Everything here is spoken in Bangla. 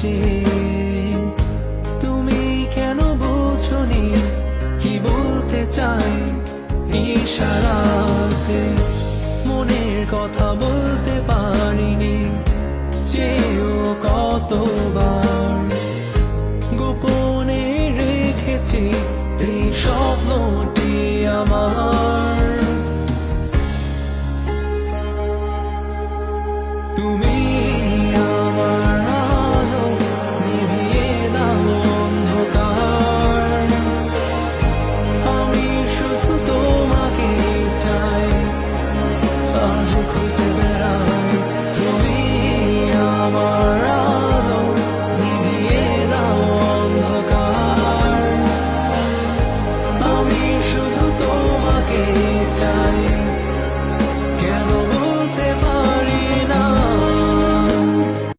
যে তুমি কেন বোঝনি কি বলতে চাই ইশারাতে মনের কথা বলতে পারিনি চেয়েও কতবার গোপনে রেখেছি এই স্বপ্নটি আমার তুমি আমার আলো নিভিয়ে দাও অন্ধকার আমি শুধু তোমাকে চাই আজ খুঁজে বেড়াই তুমি আমার আলো নিভিয়ে দাও অন্ধকার আমি শুধু তোমাকে চাই কেন